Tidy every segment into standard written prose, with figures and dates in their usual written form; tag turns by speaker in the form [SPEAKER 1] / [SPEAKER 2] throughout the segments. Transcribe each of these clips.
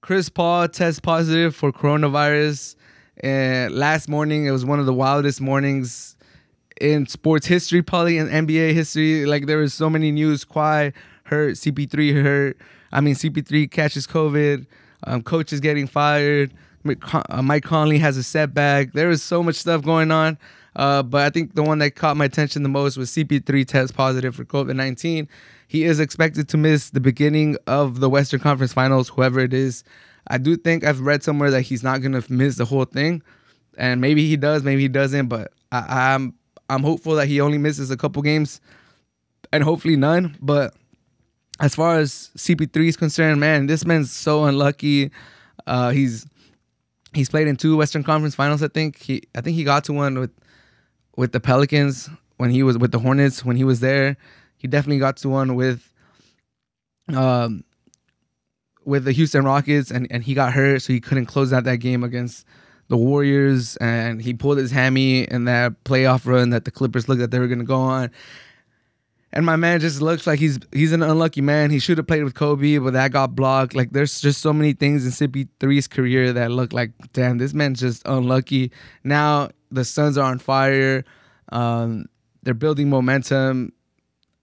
[SPEAKER 1] Chris Paul tests positive for coronavirus. And last morning, it was one of the wildest mornings in sports history, probably in NBA history. Like, there was so many news. Kawhi hurt, CP3 hurt. CP3 catches COVID. Coach is getting fired. Mike Conley has a setback. There was so much stuff going on. But I think the one that caught my attention the most was CP3 test positive for COVID-19. He is expected to miss the beginning of the Western Conference Finals, whoever it is. I do think I've read somewhere that he's not going to miss the whole thing. And maybe he does, maybe he doesn't. But I'm hopeful that he only misses a couple games and hopefully none. But as far as CP3 is concerned, man, this man's so unlucky. He's played in 2 Western Conference Finals, I think. I think he got to one with the Pelicans when he was with the Hornets when he was there. He definitely got to one with the Houston Rockets, and he got hurt, so he couldn't close out that game against the Warriors, and he pulled his hammy in that playoff run that the Clippers looked like they were going to go on. And my man just looks like he's an unlucky man. He should have played with Kobe, but that got blocked. Like, there's just so many things in CP3's career that look like, damn, this man's just unlucky. Now the Suns are on fire. They're building momentum.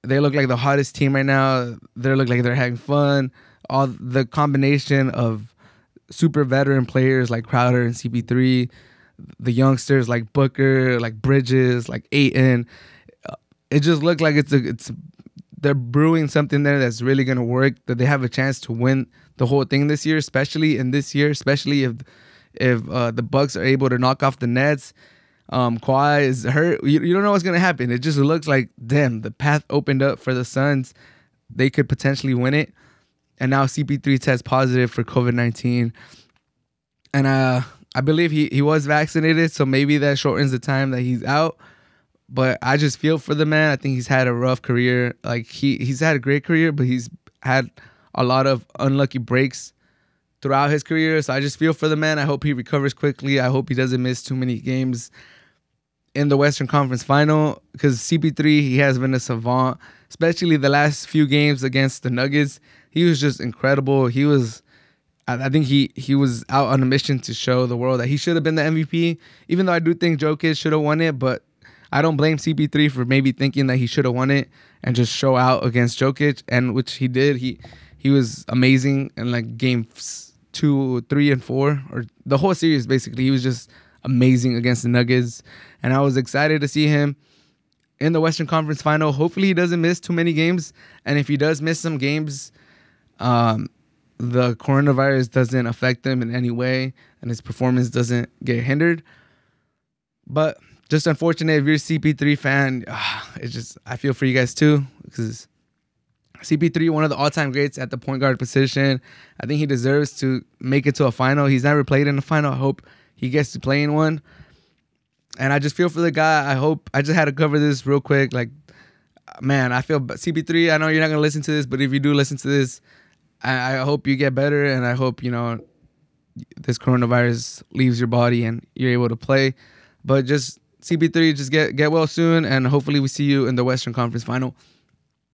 [SPEAKER 1] They look like the hottest team right now. They look like they're having fun. All the combination of super veteran players like Crowder and CP3, the youngsters like Booker, like Bridges, like Ayton. It just looked like they're brewing something there that's really gonna work. That they have a chance to win the whole thing this year, especially if the Bucks are able to knock off the Nets. Kawhi is hurt. You don't know what's gonna happen. It just looks like, damn, the path opened up for the Suns. They could potentially win it. And now CP3 tests positive for COVID-19. And I believe he was vaccinated, so maybe that shortens the time that he's out. But I just feel for the man. I think he's had a rough career. Like, he's had a great career, but he's had a lot of unlucky breaks throughout his career. So I just feel for the man. I hope he recovers quickly. I hope he doesn't miss too many games in the Western Conference Final, because CP3, he has been a savant, especially the last few games against the Nuggets. He was just incredible. I think he was out on a mission to show the world that he should have been the MVP, even though I do think Jokic should have won it. But I don't blame CP3 for maybe thinking that he should have won it and just show out against Jokic, and which he did. He was amazing in like games 2, 3, and 4, or the whole series basically. He was just amazing against the Nuggets, and I was excited to see him in the Western Conference Final. Hopefully he doesn't miss too many games, and if he does miss some games, the coronavirus doesn't affect him in any way and his performance doesn't get hindered. But just unfortunate, if you're a CP3 fan, I feel for you guys too, because CP3, one of the all-time greats at the point guard position. I think he deserves to make it to a final. He's never played in a final. I hope he gets to play in one. And I just feel for the guy. I just had to cover this real quick. Like, man, I feel CP3, I know you're not going to listen to this, but if you do listen to this, I hope you get better, and I hope, this coronavirus leaves your body and you're able to play. But just CP3, just get well soon, and hopefully we see you in the Western Conference Final.